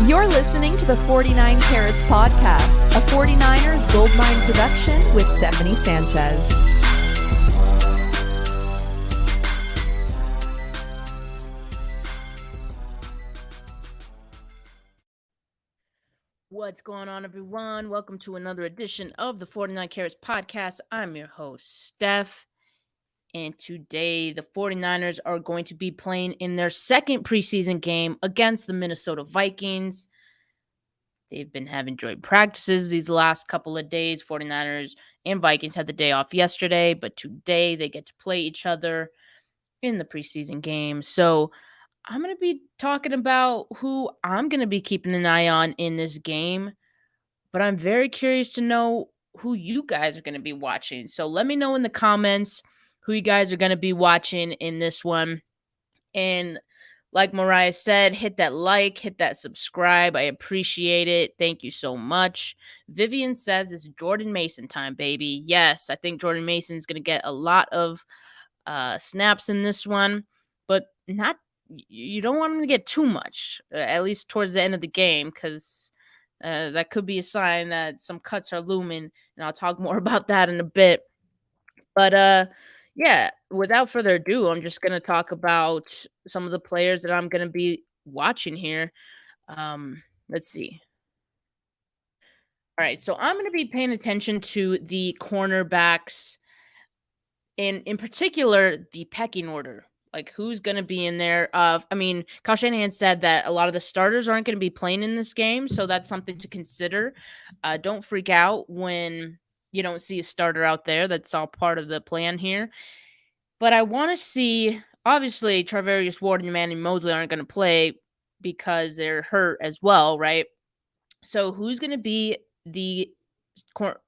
You're listening to the 49 Carats Podcast, a 49ers Goldmine production with Stephanie Sanchez. What's going on, everyone? Welcome to another edition of the 49 Carats Podcast. I'm your host, Steph. And today, the 49ers are going to be playing in their second preseason game against the Minnesota Vikings. They've been having joint practices these last couple of days. 49ers and Vikings had the day off yesterday, but today they get to play each other in the preseason game. So I'm going to be talking about who I'm going to be keeping an eye on in this game, but I'm very curious to know who you guys are going to be watching. So let me know in the comments who you guys are going to be watching in this one. And like Mariah said, hit that like, hit that subscribe. I appreciate it. Thank you so much. Vivian says it's Jordan Mason time, baby. Yes, I think Jordan Mason's going to get a lot of snaps in this one, but you don't want him to get too much, at least towards the end of the game, because that could be a sign that some cuts are looming, and I'll talk more about that in a bit. But yeah, without further ado, I'm just going to talk about some of the players that I'm going to be watching here. Let's see. All right, so I'm going to be paying attention to the cornerbacks, and in particular, the pecking order. Like, who's going to be in there? Kyle Shanahan said that a lot of the starters aren't going to be playing in this game, so that's something to consider. Don't freak out when you don't see a starter out there. That's all part of the plan here. But I want to see, obviously, Charvarius Ward and Manny Mosley aren't going to play because they're hurt as well, right? So who's going to be the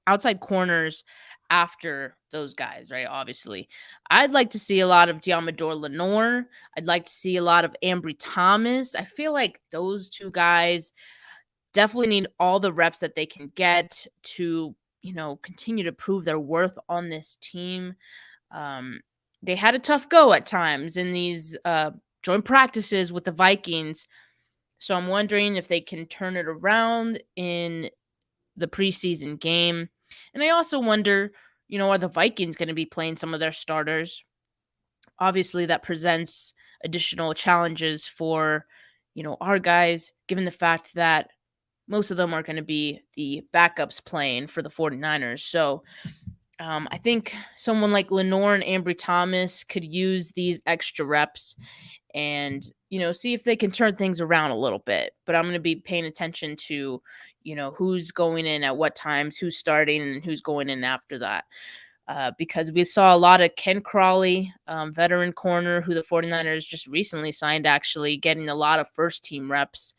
outside corners after those guys, right? Obviously, I'd like to see a lot of Deommodore Lenoir. I'd like to see a lot of Ambry Thomas. I feel like those two guys definitely need all the reps that they can get to, continue to prove their worth on this team. They had a tough go at times in these joint practices with the Vikings. So I'm wondering if they can turn it around in the preseason game. And I also wonder, are the Vikings going to be playing some of their starters? Obviously, that presents additional challenges for, our guys, given the fact that most of them are going to be the backups playing for the 49ers. So I think someone like Lenoir and Ambry Thomas could use these extra reps and, see if they can turn things around a little bit. But I'm going to be paying attention to, who's going in at what times, who's starting, and who's going in after that. Because we saw a lot of Ken Crawley, veteran corner, who the 49ers just recently signed, actually getting a lot of first-team reps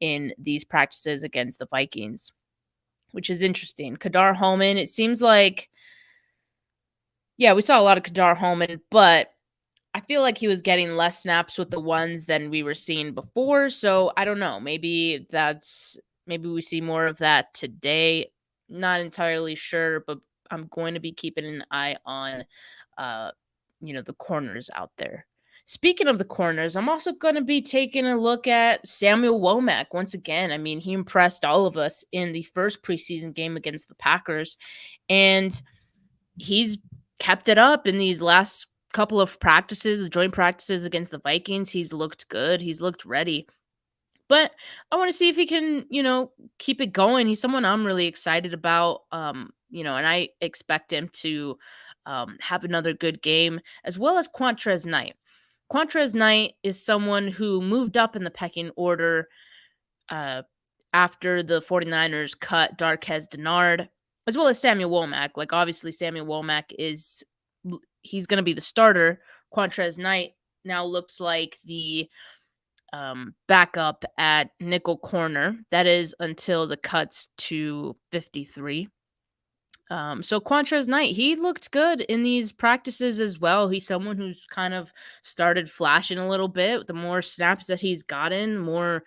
in these practices against the Vikings, which is interesting. Kadar Hollman, it seems like, yeah, we saw a lot of Kadar Hollman, but I feel like he was getting less snaps with the ones than we were seeing before. So I don't know. Maybe we see more of that today. Not entirely sure, but I'm going to be keeping an eye on, the corners out there. Speaking of the corners, I'm also going to be taking a look at Samuel Womack once again. I mean, he impressed all of us in the first preseason game against the Packers, and he's kept it up in these last couple of practices, the joint practices against the Vikings. He's looked good. He's looked ready. But I want to see if he can, keep it going. He's someone I'm really excited about, and I expect him to have another good game, as well as Qwuantrezz Knight. Qwuantrezz Knight is someone who moved up in the pecking order after the 49ers cut Darqueze Dennard, as well as Samuel Womack. Like, obviously, Samuel Womack he's going to be the starter. Qwuantrezz Knight now looks like the backup at nickel corner. That is until the cuts to 53. So Qwuantrezz Knight, he looked good in these practices as well. He's someone who's kind of started flashing a little bit. The more snaps that he's gotten, more,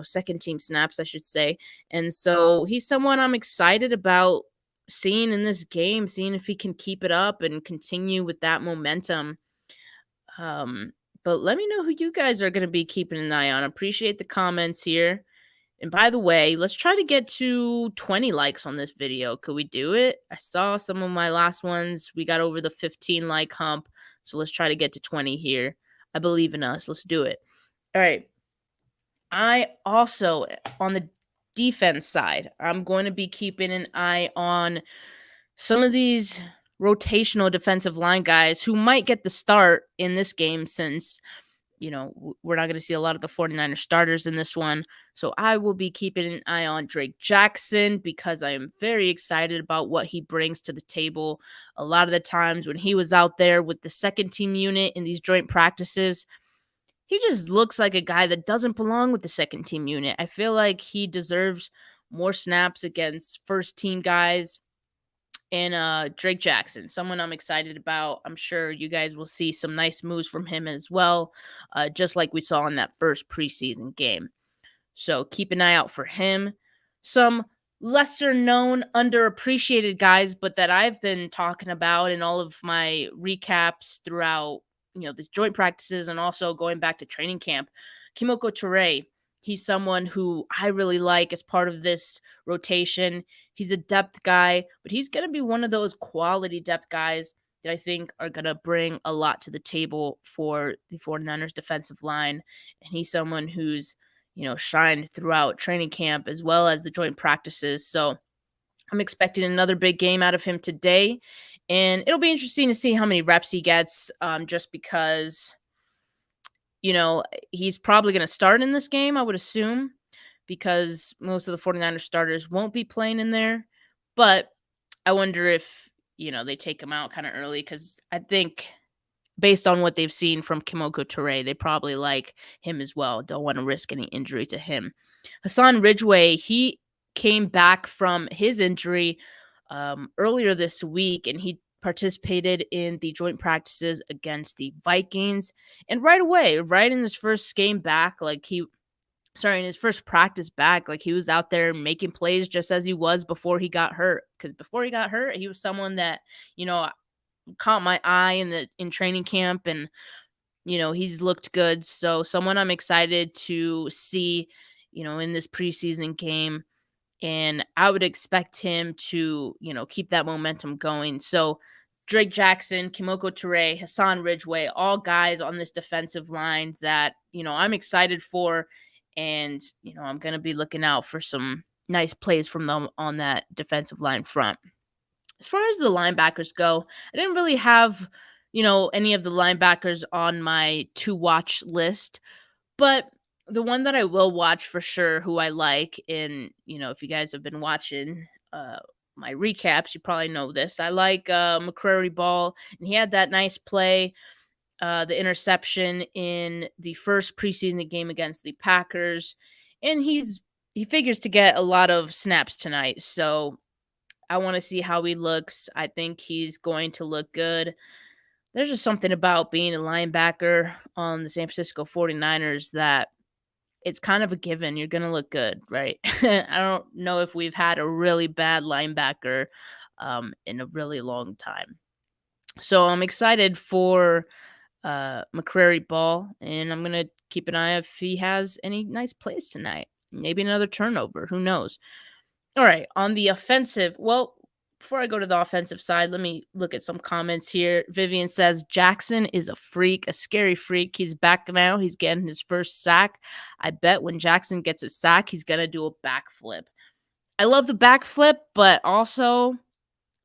second team snaps, I should say. And so he's someone I'm excited about seeing in this game, seeing if he can keep it up and continue with that momentum. But But let me know who you guys are going to be keeping an eye on. Appreciate the comments here. And by the way, let's try to get to 20 likes on this video. Could we do it? I saw some of my last ones. We got over the 15 like hump. So let's try to get to 20 here. I believe in us. Let's do it. All right. I also, on the defense side, I'm going to be keeping an eye on some of these rotational defensive line guys who might get the start in this game since, we're not going to see a lot of the 49ers starters in this one. So I will be keeping an eye on Drake Jackson because I am very excited about what he brings to the table. A lot of the times when he was out there with the second team unit in these joint practices, he just looks like a guy that doesn't belong with the second team unit. I feel like he deserves more snaps against first team guys. And Drake Jackson, someone I'm excited about. I'm sure you guys will see some nice moves from him as well, just like we saw in that first preseason game. So keep an eye out for him. Some lesser known, underappreciated guys, but that I've been talking about in all of my recaps throughout, these joint practices and also going back to training camp. Kimoko Toure. He's someone who I really like as part of this rotation. He's a depth guy, but he's going to be one of those quality depth guys that I think are going to bring a lot to the table for the 49ers defensive line. And he's someone who's, shined throughout training camp as well as the joint practices. So I'm expecting another big game out of him today. And it'll be interesting to see how many reps he gets, just because he's probably going to start in this game, I would assume, because most of the 49ers starters won't be playing in there. But I wonder if, they take him out kind of early because I think based on what they've seen from Kimoko Toure, they probably like him as well. Don't want to risk any injury to him. Hassan Ridgeway, he came back from his injury earlier this week, and he participated in the joint practices against the Vikings. And right away, right in his first game back, in his first practice back, he was out there making plays just as he was before he got hurt. Because before he got hurt, he was someone that, caught my eye in training camp, and, he's looked good. So someone I'm excited to see, in this preseason game. And I would expect him to, keep that momentum going. So Drake Jackson, Kimoko Toure, Hassan Ridgeway, all guys on this defensive line that, I'm excited for. And, I'm going to be looking out for some nice plays from them on that defensive line front. As far as the linebackers go, I didn't really have, any of the linebackers on my to-watch list. But the one that I will watch for sure, who I like, and, if you guys have been watching my recaps, you probably know this. I like McCrary Ball, and he had that nice play, the interception in the first preseason game against the Packers. And he figures to get a lot of snaps tonight. So I want to see how he looks. I think he's going to look good. There's just something about being a linebacker on the San Francisco 49ers that it's kind of a given. You're going to look good, right? I don't know if we've had a really bad linebacker in a really long time. So I'm excited for McCrary Ball, and I'm going to keep an eye if he has any nice plays tonight. Maybe another turnover. Who knows? All right, on the offensive, before I go to the offensive side, let me look at some comments here. Vivian says, Jackson is a freak, a scary freak. He's back now. He's getting his first sack. I bet when Jackson gets a sack, he's going to do a backflip. I love the backflip, but also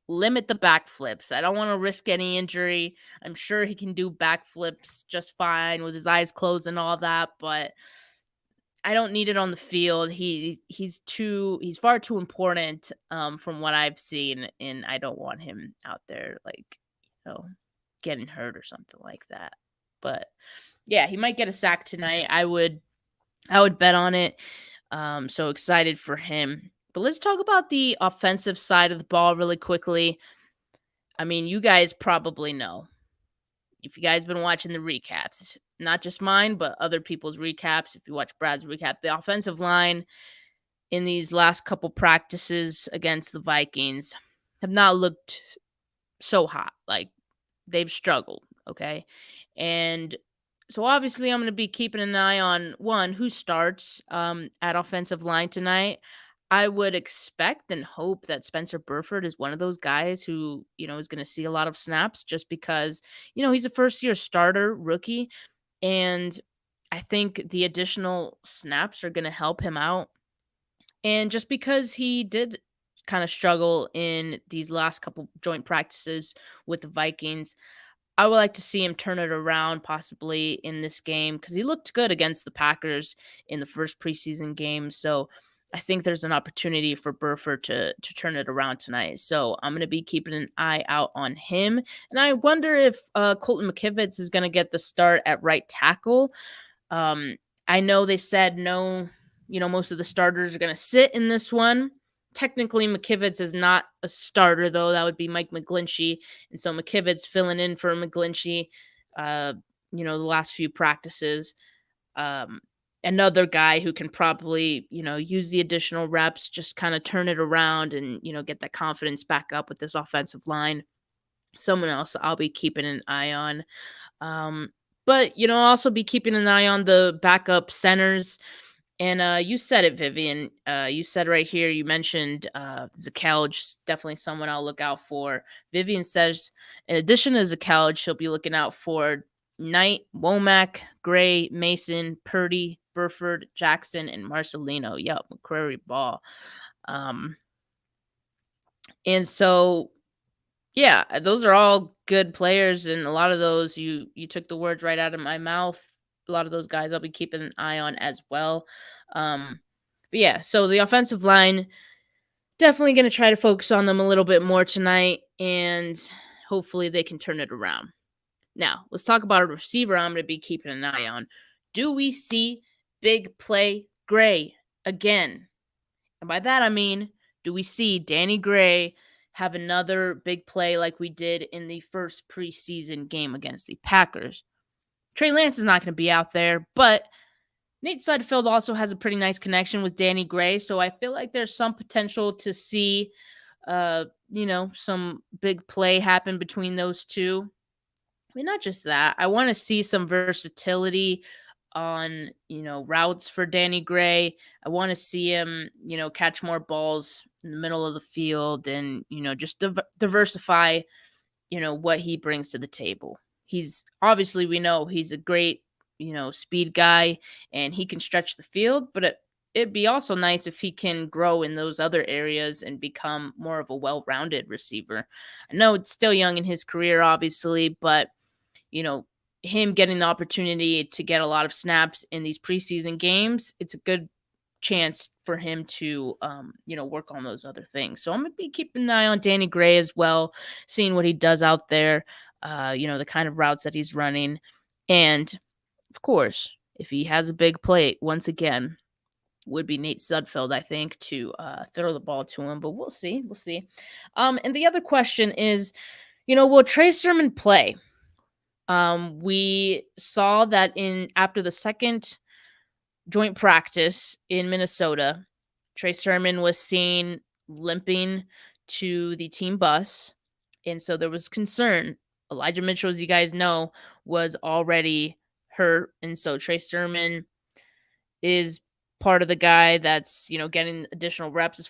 limit the backflips. I don't want to risk any injury. I'm sure he can do backflips just fine with his eyes closed and all that, but I don't need it on the field. He's far too important from what I've seen, and I don't want him out there getting hurt or something like that. But yeah, he might get a sack tonight. I would bet on it. So excited for him. But let's talk about the offensive side of the ball really quickly. I mean, you guys probably know. If you guys been watching the recaps, not just mine, but other people's recaps, if you watch Brad's recap, the offensive line in these last couple practices against the Vikings have not looked so hot. They've struggled, okay? And So obviously, I'm going to be keeping an eye on one who starts at offensive line tonight. I would expect and hope that Spencer Burford is one of those guys who, is going to see a lot of snaps just because, he's a first year starter rookie. And I think the additional snaps are going to help him out. And just because he did kind of struggle in these last couple joint practices with the Vikings, I would like to see him turn it around possibly in this game because he looked good against the Packers in the first preseason game. So I think there's an opportunity for Burford to turn it around tonight. So I'm going to be keeping an eye out on him. And I wonder if Colton McKivitz is going to get the start at right tackle. Um, I know they said no, most of the starters are going to sit in this one. Technically, McKivitz is not a starter, though. That would be Mike McGlinchey. And so McKivitz filling in for McGlinchey, the last few practices. Another guy who can probably, use the additional reps, just kind of turn it around and, get that confidence back up with this offensive line. Someone else I'll be keeping an eye on. But, I'll also be keeping an eye on the backup centers. And you said it, Vivian. You said right here, you mentioned Zakelj, definitely someone I'll look out for. Vivian says, in addition to Zakelj, she'll be looking out for Knight, Womack, Gray, Mason, Purdy, Burford, Jackson, and Marcelino. Yep, McCrary Ball. And so, yeah, those are all good players, and a lot of those you took the words right out of my mouth. A lot of those guys I'll be keeping an eye on as well. But yeah, so the offensive line, definitely going to try to focus on them a little bit more tonight, and hopefully they can turn it around. Now, let's talk about a receiver I'm going to be keeping an eye on. Do we see big play Gray again? And by that I mean, do we see Danny Gray have another big play like we did in the first preseason game against the Packers? Trey Lance is not going to be out there, but Nate Sudfeld also has a pretty nice connection with Danny Gray, so I feel like there's some potential to see, some big play happen between those two. I mean, not just that. I want to see some versatility on, routes for Danny Gray. I want to see him, catch more balls in the middle of the field and, just diversify, what he brings to the table. He's obviously, we know he's a great, speed guy and he can stretch the field, but it'd be also nice if he can grow in those other areas and become more of a well-rounded receiver. I know it's still young in his career, obviously, but him getting the opportunity to get a lot of snaps in these preseason games, it's a good chance for him to, work on those other things. So I'm going to be keeping an eye on Danny Gray as well, seeing what he does out there, the kind of routes that he's running. And of course, if he has a big play, once again, would be Nate Sudfeld, I think, to throw the ball to him. But we'll see. We'll see. And the other question is, will Trey Sermon play? We saw that after the second joint practice in Minnesota, Trey Sermon was seen limping to the team bus. And so there was concern. Elijah Mitchell, as you guys know, was already hurt. And so Trey Sermon is part of the guy that's, getting additional reps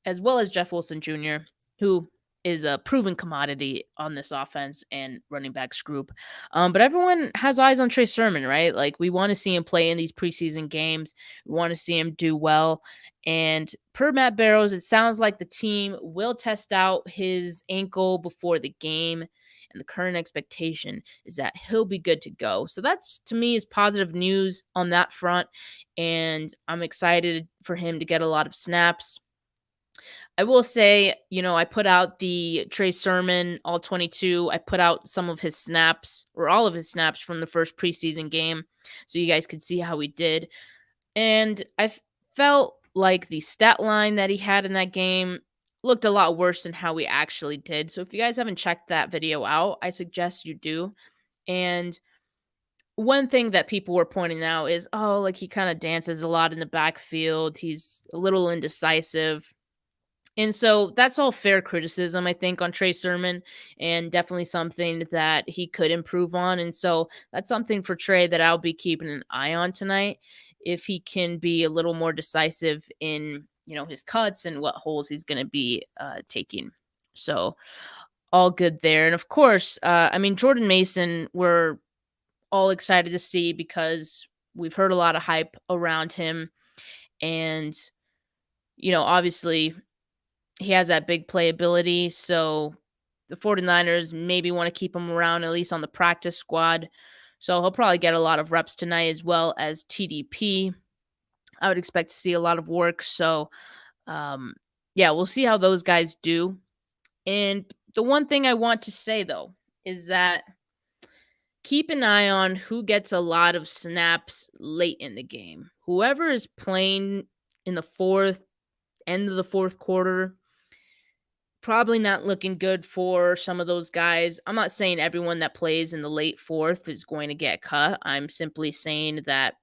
as well as Jeff Wilson Jr., who is a proven commodity on this offense and running backs group. But everyone has eyes on Trey Sermon, right? Like, we want to see him play in these preseason games. We want to see him do well. And per Matt Barrows, it sounds like the team will test out his ankle before the game. And the current expectation is that he'll be good to go. So that's, to me, is positive news on that front. And I'm excited for him to get a lot of snaps. I will say, I put out the Trey Sermon all 22. I put out some of his snaps, or all of his snaps, from the first preseason game, so you guys could see how he did. And I felt like the stat line that he had in that game looked a lot worse than how he actually did. So if you guys haven't checked that video out, I suggest you do. And one thing that people were pointing out is, he kind of dances a lot in the backfield. He's a little indecisive. And so that's all fair criticism, I think, on Trey Sermon, and definitely something that he could improve on. And so that's something for Trey that I'll be keeping an eye on tonight. If he can be a little more decisive in, his cuts and what holes he's going to be taking. So all good there. And of course, Jordan Mason, we're all excited to see because we've heard a lot of hype around him. And, obviously he has that big playability. So the 49ers maybe want to keep him around, at least on the practice squad. So he'll probably get a lot of reps tonight, as well as TDP. I would expect to see a lot of work. So, we'll see how those guys do. And the one thing I want to say, though, is that keep an eye on who gets a lot of snaps late in the game. Whoever is playing in the end of the fourth quarter, probably not looking good for some of those guys. I'm not saying everyone that plays in the late fourth is going to get cut. I'm simply saying that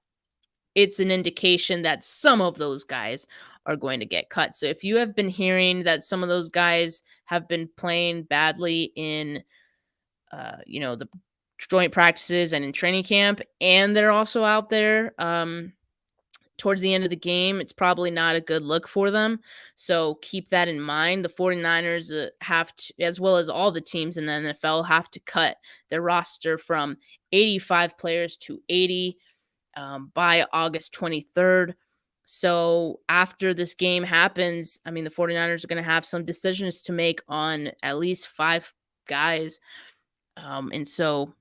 it's an indication that some of those guys are going to get cut. So if you have been hearing that some of those guys have been playing badly in, the joint practices and in training camp, and they're also out there, towards the end of the game, it's probably not a good look for them. So keep that in mind. The 49ers have to, as well as all the teams in the NFL, have to cut their roster from 85 players to 80 by August 23rd. So after this game happens, the 49ers are going to have some decisions to make on at least 5 guys. And so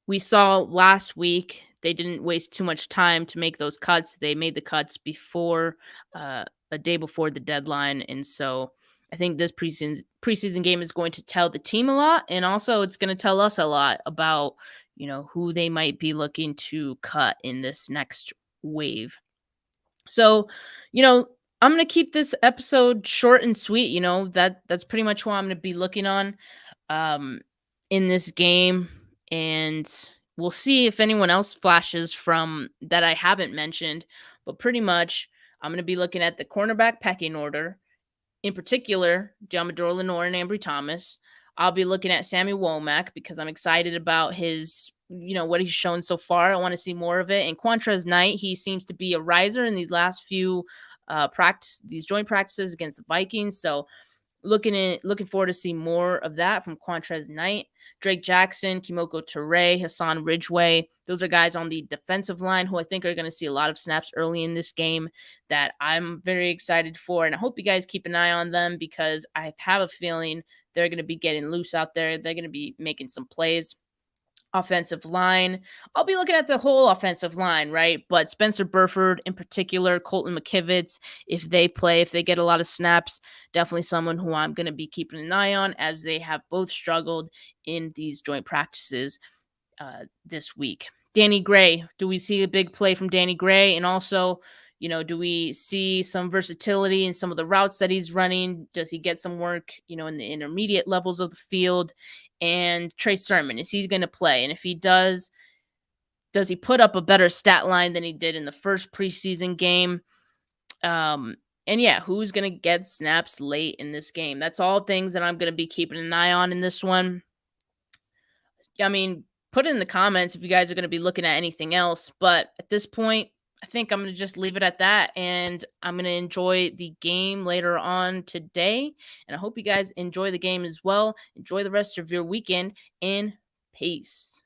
we saw last week they didn't waste too much time to make those cuts. They made the cuts before a day before the deadline. And so I think this preseason game is going to tell the team a lot. And also it's going to tell us a lot about, who they might be looking to cut in this next wave. So, I'm going to keep this episode short and sweet. That's pretty much what I'm going to be looking on in this game. And we'll see if anyone else flashes from that I haven't mentioned. But pretty much, I'm going to be looking at the cornerback pecking order. In particular, Deommodore Lenoir and Ambry Thomas. I'll be looking at Sammy Womack because I'm excited about his, what he's shown so far. I want to see more of it. And Quantrez Knight, he seems to be a riser in these last few these joint practices against the Vikings. So looking forward to see more of that from Quantrez Knight. Drake Jackson, Kimoko Toure, Hassan Ridgeway. Those are guys on the defensive line who I think are going to see a lot of snaps early in this game that I'm very excited for. And I hope you guys keep an eye on them because I have a feeling they're going to be getting loose out there. They're going to be making some plays. Offensive line, I'll be looking at the whole offensive line, right? But Spencer Burford in particular, Colton McKivitz, if they get a lot of snaps, definitely someone who I'm going to be keeping an eye on as they have both struggled in these joint practices this week. Danny Gray, do we see a big play from Danny Gray? And also, do we see some versatility in some of the routes that he's running? Does he get some work, in the intermediate levels of the field? And Trey Sermon, is he going to play? And if he does he put up a better stat line than he did in the first preseason game? And who's going to get snaps late in this game? That's all things that I'm going to be keeping an eye on in this one. Put it in the comments if you guys are going to be looking at anything else. But at this point, I think I'm going to just leave it at that, and I'm going to enjoy the game later on today, and I hope you guys enjoy the game as well. Enjoy the rest of your weekend, and peace.